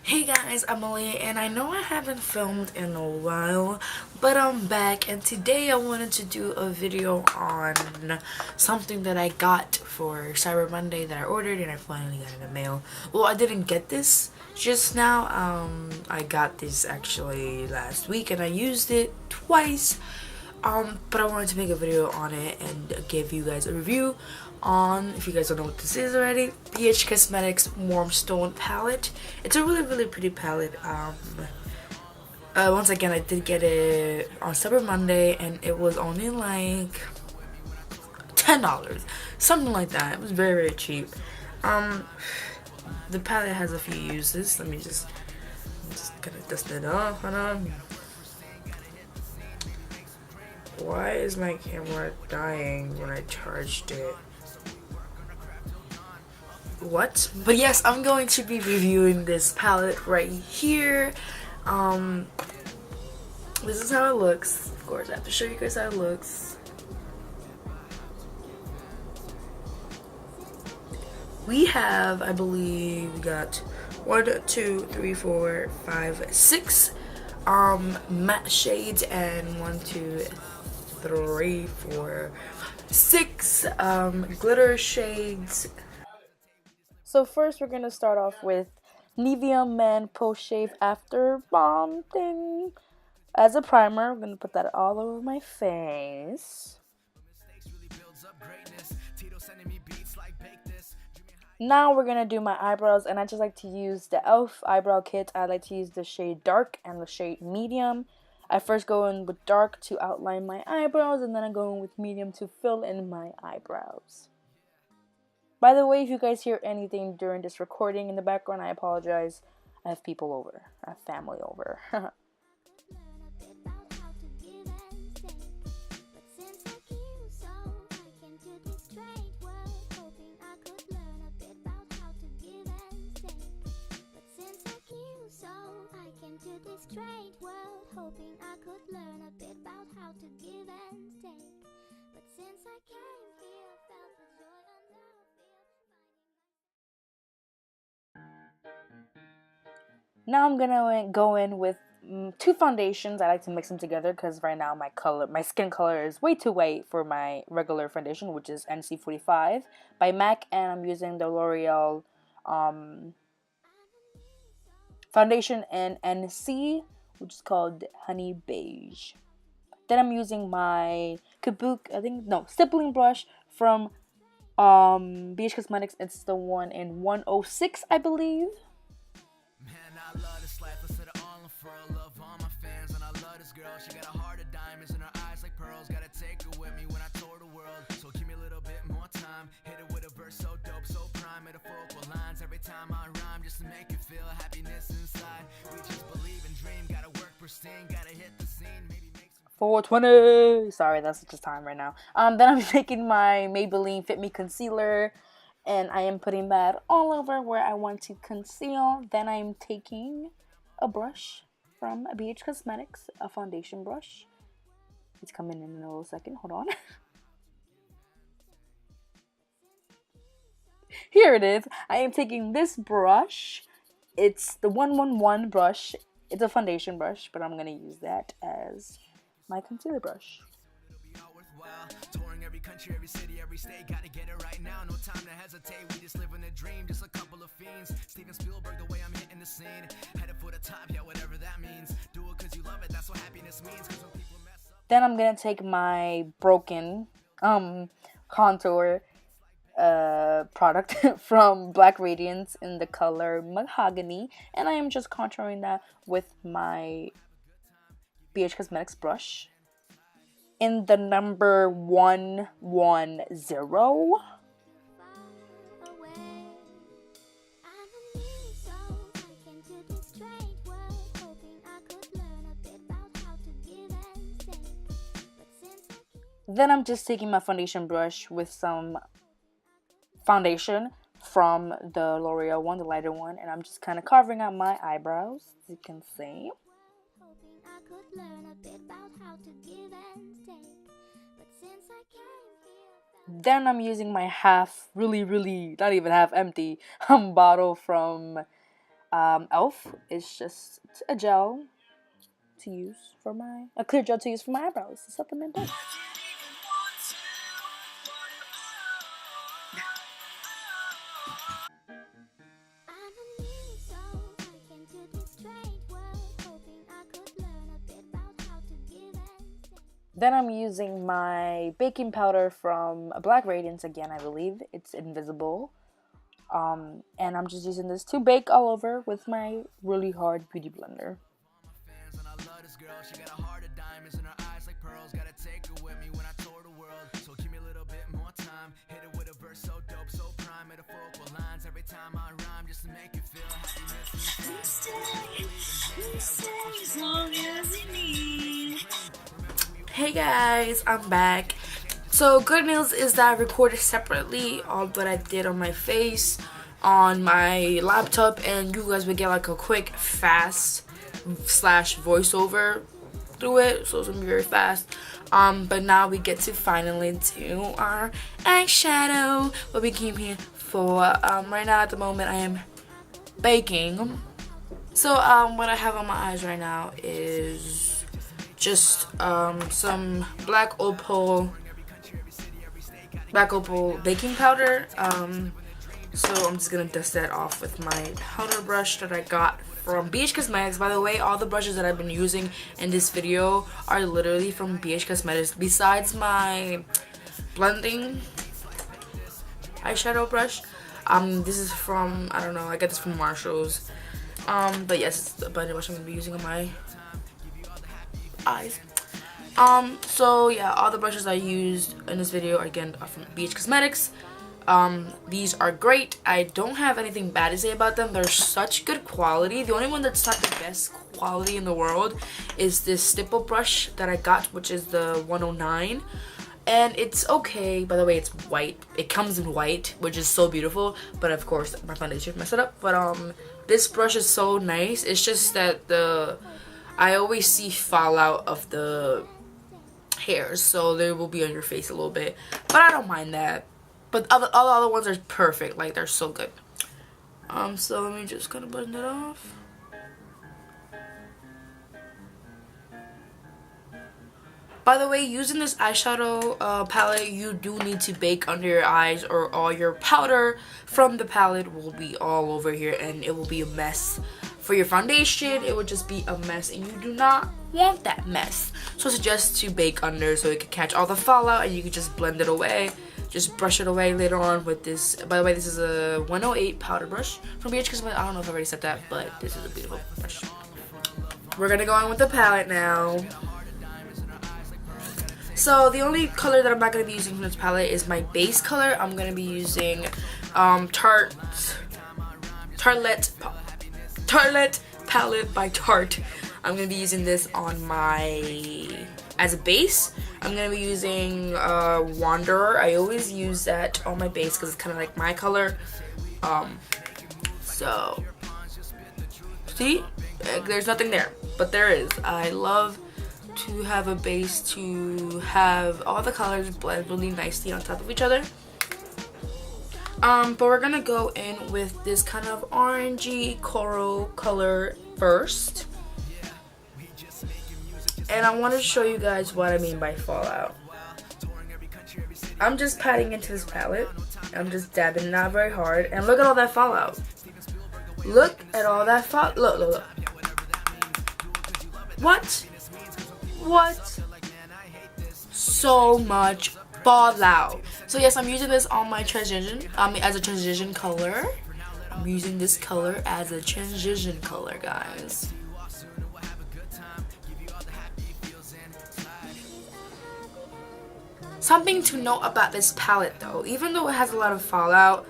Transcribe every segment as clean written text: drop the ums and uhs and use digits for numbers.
Hey guys, I'm Emily, and I know I haven't filmed in a while, but I'm back, and today I wanted to do a video on something that I got for Cyber Monday that I ordered and I finally got in the mail. Well, I didn't get this just now. I got this actually last week and I used it twice. But I wanted to make a video on it and give you guys a review on, if you guys don't know what this is already, BH Cosmetics Warm Stone palette. It's a really pretty palette. Once again, I did get it on Cyber Monday and it was only like $10, something like that. It was very cheap. The palette has a few uses. I'm just gonna dust it off. Hold on. Why is my camera dying when I charged it? What? But yes, I'm going to be reviewing this palette right here. This is how it looks. Of course, I have to show you guys how it looks. We have, I believe, we got 1, 2, 3, 4, 5, 6 matte shades, and 1, 2, 3, 4, 6 glitter shades. So first we're gonna start off with Nivea Men Post Shave After Balm thing. As a primer, I'm gonna put that all over my face. Now we're gonna do my eyebrows, and I just like to use the e.l.f. eyebrow kit. I like to use the shade dark and the shade medium. I first go in with dark to outline my eyebrows, and then I go in with medium to fill in my eyebrows. By the way, if you guys hear anything during this recording in the background, I apologize. I have people over. I have family over. Straight world, hoping I could learn a bit about how to give and take. But since I came here, felt the joy and now I'm gonna go in with two foundations. I like to mix them together because right now my skin color is way too white for my regular foundation, which is NC45 by MAC, and I'm using the L'Oreal foundation in NC, which is called Honey Beige. Then I'm using my stippling brush from BH Cosmetics. It's the one in 106, I believe. Man, I love this life. Let's let it all unfurl. Love all my fans, and I love this girl. She got a heart of diamonds and her eyes like pearls. Gotta take her with me when I tour the world. So give me a little bit more time. Hit it with a verse so dope, so prime. Metaphorical lines every time I rhyme, just to make you feel happiness inside. We just believe and dream. Gotta work pristine. Gotta hit the scene. Maybe make 420. Sorry, that's just time right now. Then I'm taking my Maybelline Fit Me concealer, and I am putting that all over where I want to conceal. Then I'm taking a brush from BH Cosmetics, a foundation brush. It's coming in a little second. Hold on. Here it is. I am taking this brush. It's the 111 brush. It's a foundation brush, but I'm gonna use that as my concealer brush. Touring every country, every city, every state, gotta get it right now. No time to hesitate. We just live in a dream, just a couple of fiends. Steven Spielberg, the way I'm hitting the scene. Headed for the top, yeah, whatever that means. Do it cause you love it, that's what happiness means. Cause when people mess up. Then I'm gonna take my broken contour product from Black Radiance in the color Mahogany, and I am just contouring that with my BH Cosmetics brush in the number 110. Then I'm just taking my foundation brush with some foundation from the L'Oreal one, the lighter one, and I'm just kind of carving out my eyebrows, as you can see. Then I'm using my half, really, not even half empty, bottle from Elf. It's just a gel to use for a clear gel to use for my eyebrows. It's supplement that. Then I'm using my baking powder from Black Radiance again, I believe. It's invisible. And I'm just using this to bake all over with my really hard beauty blender. Hey guys, I'm back. So good news is that I recorded separately all that I did on my face on my laptop, and you guys would get like a quick fast slash voiceover through it, so it's gonna be very fast. But now we get to finally do our eyeshadow, what we came here for. Right now at the moment I am baking. So what I have on my eyes right now is just some black opal baking powder. So I'm just gonna dust that off with my powder brush that I got from BH Cosmetics. By the way, all the brushes that I've been using in this video are literally from BH Cosmetics, besides my blending eyeshadow brush. This is from, I don't know, I got this from Marshall's. But yes, it's a blending brush I'm gonna be using on my eyes. So yeah, all the brushes I used in this video again are from BH Cosmetics. These are great. I don't have anything bad to say about them. They're such good quality. The only one that's not the best quality in the world is this stipple brush that I got, which is the 109. And it's okay. By the way, it's white. It comes in white, which is so beautiful. But of course, my foundation messed it up. But this brush is so nice. It's just that I always see fallout of the hairs, so they will be on your face a little bit. But I don't mind that. But all the other ones are perfect. Like, they're so good. So let me just kind of blend it off. By the way, using this eyeshadow palette, you do need to bake under your eyes, or all your powder from the palette will be all over here and it will be a mess. For your foundation, it would just be a mess, and you do not want that mess. So I suggest to bake under so it can catch all the fallout and you can just blend it away. Just brush it away later on with this. By the way, this is a 108 powder brush from BH Cosmetics. I don't know if I already said that, but this is a beautiful brush. We're gonna go in with the palette now. So the only color that I'm not going to be using from this palette is my base color. I'm going to be using Tartelette Palette by Tarte. I'm going to be using this on as a base. I'm going to be using Wanderer. I always use that on my base because it's kind of like my color. So, see? There's nothing there, but there is. I love to have a base to have all the colors blend really nicely on top of each other. But we're gonna go in with this kind of orangey coral color first, and I want to show you guys what I mean by fallout. I'm just patting into this palette. I'm just dabbing, not very hard, and look at all that fallout. Look at all that fallout. Look. What? So much fallout. So yes, I'm using this on my transition, as a transition color. I'm using this color as a transition color, guys. Something to note about this palette though, even though it has a lot of fallout,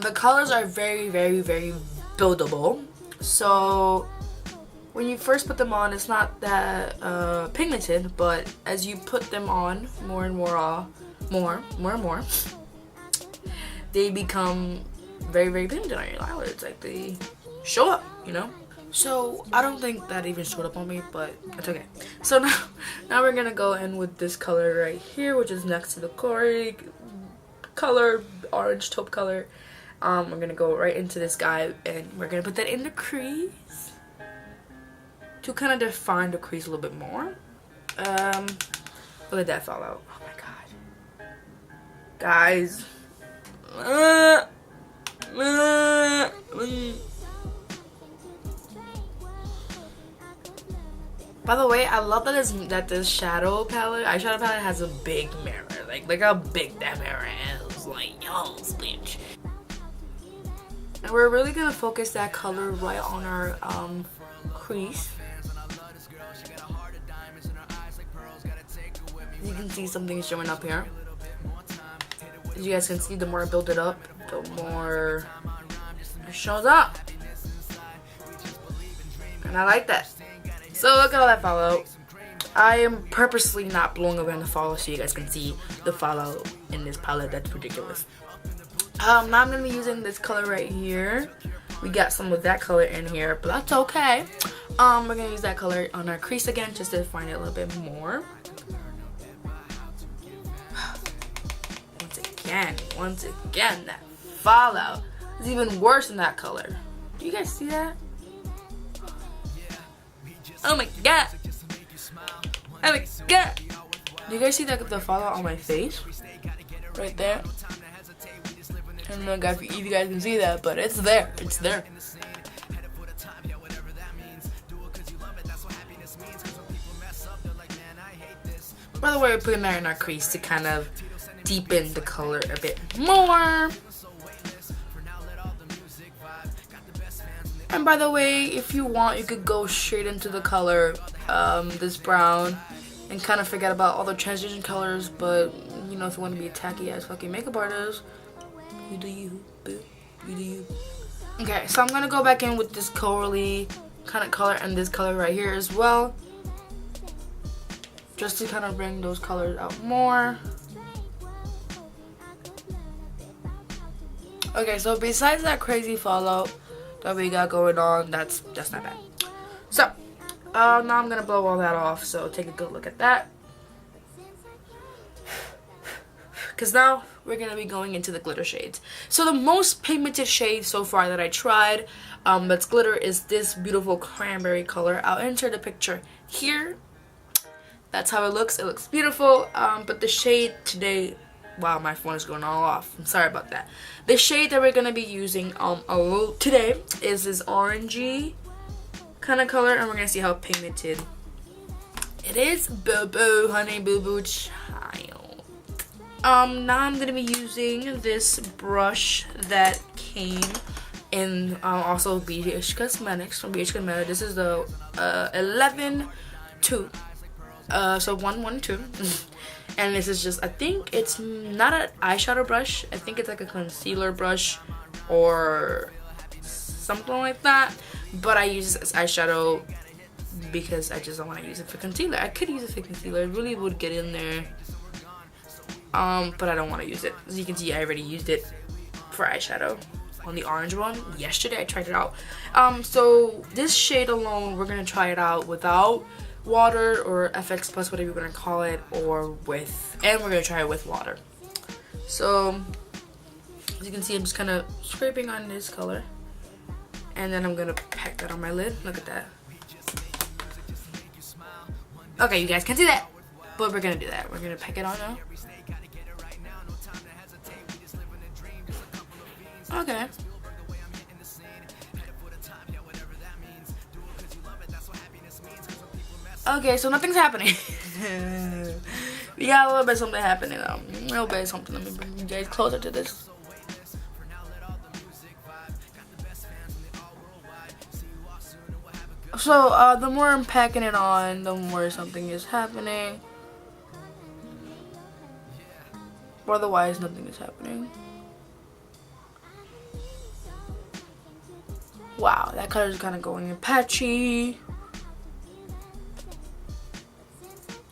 the colors are very, very, very buildable. So when you first put them on, it's not that pigmented, but as you put them on more and more, they become very, very pigmented on your eyelids. Like, they show up, you know? So I don't think that even showed up on me, but it's okay. So now we're gonna go in with this color right here, which is next to the Corey color, orange taupe color. We're gonna go right into this guy, and we're gonna put that in the crease to kind of define the crease a little bit more. Look at that fallout. Oh my god, guys. By the way, I love that this eyeshadow palette has a big mirror. Like, look how big that mirror is. Like, yo, bitch. And we're really gonna focus that color right on our crease. You can see something showing up here. As you guys can see, the more I build it up, the more it shows up. And I like that. So look at all that fallout. I am purposely not blowing away on the fallout so you guys can see the fallout in this palette. That's ridiculous. Now I'm going to be using this color right here. We got some of that color in here, but that's okay. We're going to use that color on our crease again just to define it a little bit more. Once again, that fallout is even worse than that color. Do you guys see that? Oh my god! Oh my god! Do you guys see that the fallout on my face? Right there? I don't know if you guys can see that, but it's there. It's there. By the way, we're putting that in our crease to kind of deepen the color a bit more. And by the way, if you want, you could go straight into the color, this brown, and kind of forget about all the transition colors. But you know, if you want to be a tacky ass fucking makeup artist, you do you, boo. You do you. Okay, so I'm gonna go back in with this corally kind of color and this color right here as well, just to kind of bring those colors out more. Okay, so besides that crazy fallout that we got going on, that's not bad. So now I'm gonna blow all that off, so take a good look at that, because now we're gonna be going into the glitter shades. So the most pigmented shade so far that I tried that's glitter is this beautiful cranberry color. I'll enter the picture here. That's how it looks. It looks beautiful. But the shade today, wow, my phone is going all off. I'm sorry about that. The shade that we're gonna be using today is this orangey kind of color, and we're gonna see how pigmented it is. Boo boo, honey, boo boo, child. Now I'm gonna be using this brush that came in also BH Cosmetics, from BH Cosmetics. This is the 11-2. So 112. And this is just, I think it's not an eyeshadow brush. I think it's like a concealer brush or something like that. But I use this as eyeshadow because I just don't want to use it for concealer. I could use it for concealer. It really would get in there. But I don't want to use it. As you can see, I already used it for eyeshadow on the orange one. Yesterday I tried it out. So this shade alone, we're going to try it out without water or FX plus, whatever you're gonna call it, or with, and we're gonna try it with water. So as you can see, I'm just kind of scraping on this color, and then I'm gonna pack that on my lid. Look at that. Okay, you guys can see that, but we're gonna do that. We're gonna pack it on now. Okay. Okay, so nothing's happening. We got a little bit something happening though. A little bit something. Let me bring you guys closer to this. So the more I'm packing it on, the more something is happening. Otherwise, nothing is happening. Wow, that color is kind of going in patchy.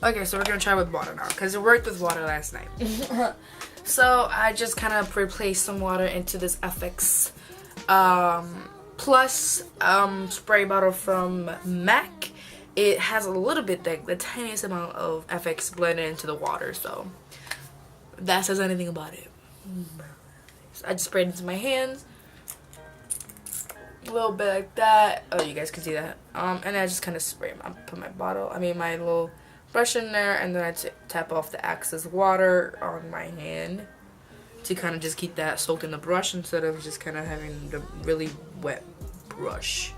Okay, so we're gonna try with water now, because it worked with water last night. So I just kind of replaced some water into this FX Plus spray bottle from MAC. It has a little bit, the tiniest amount of FX blended into the water, so if that says anything about it. So I just sprayed it into my hands. A little bit like that. Oh, you guys can see that. And I just kind of spray. I put my little brush in there, and then I tap off the excess water on my hand to kind of just keep that soaked in the brush instead of just kind of having the really wet brush.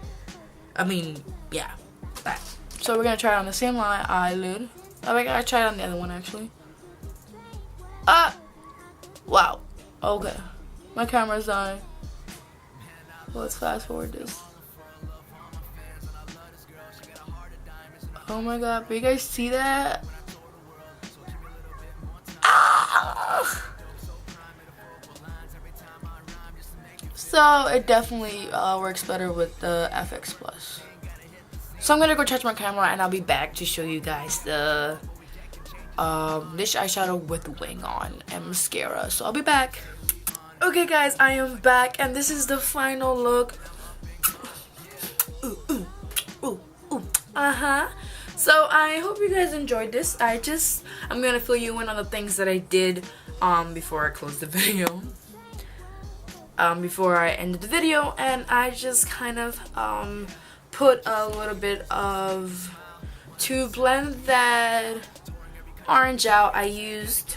I mean, yeah, that. So we're gonna try it on the same eyelid. I think I tried it on the other one actually. Wow. Okay, my camera's dying. Let's fast forward this. Oh my god, but you guys see that? So it definitely works better with the FX Plus. So I'm gonna go charge my camera and I'll be back to show you guys the this eyeshadow with wing on and mascara. So I'll be back. Okay guys, I am back and this is the final look. So I hope you guys enjoyed this. I'm gonna fill you in on the things that I did before I closed the video. Before I ended the video, and I just kind of put a little bit of, to blend that orange out, I used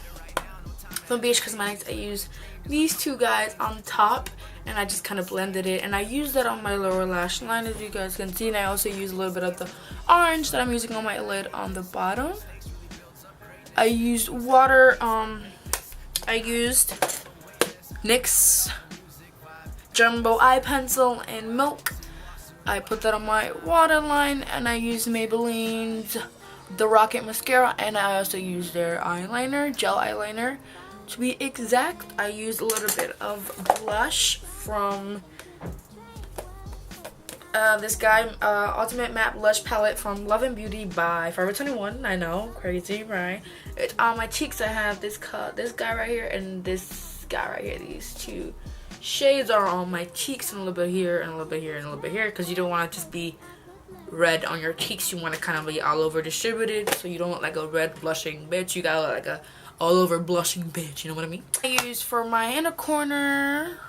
from BH Cosmetics. I used these two guys on top, and I just kind of blended it, and I used that on my lower lash line, as you guys can see, and I also used a little bit of the orange that I'm using on my lid on the bottom. I used water. I used NYX Jumbo Eye Pencil and Milk. I put that on my waterline, and I used Maybelline's The Rocket Mascara, and I also used their eyeliner, gel eyeliner. To be exact, I used a little bit of blush from this guy, Ultimate Matte Blush Palette from Love and Beauty by Forever 21. I know, crazy, right? On my cheeks, I have this guy right here and this guy right here. These two shades are on my cheeks, and a little bit here, and a little bit here, and a little bit here, because you don't want to just be red on your cheeks. You want to kind of be all over distributed, so you don't look like a red blushing bitch. You gotta look like a all over blushing bitch, you know what I mean? I used for my inner corner,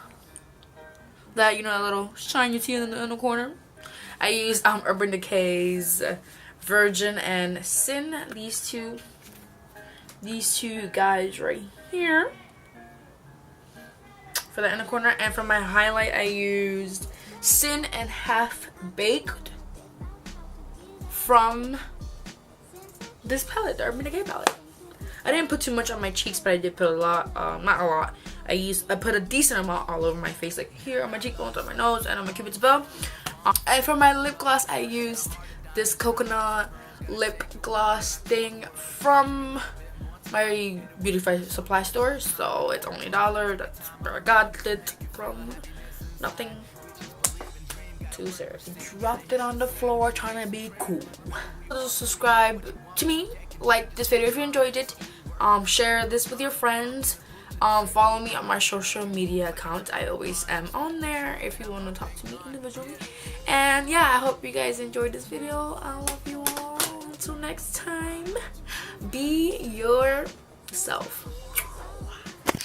that, you know, that little shine you see in the inner corner. I used Urban Decay's Virgin and Sin, these two guys right here for the inner corner. And for my highlight, I used Sin and Half Baked from this palette, the Urban Decay palette. I didn't put too much on my cheeks, but I did put a lot, not a lot. I put a decent amount all over my face, like here on my cheekbones, on my nose, and on my Cupid's bow. And for my lip gloss, I used this coconut lip gloss thing from my beauty supply store. So it's only $1. That's where I got it from. Nothing too serious. Dropped it on the floor trying to be cool. So subscribe to me. Like this video if you enjoyed it. Share this with your friends. Follow me on my social media accounts. I always am on there if you want to talk to me individually. And yeah, I hope you guys enjoyed this video. I love you all. Until next time, be yourself.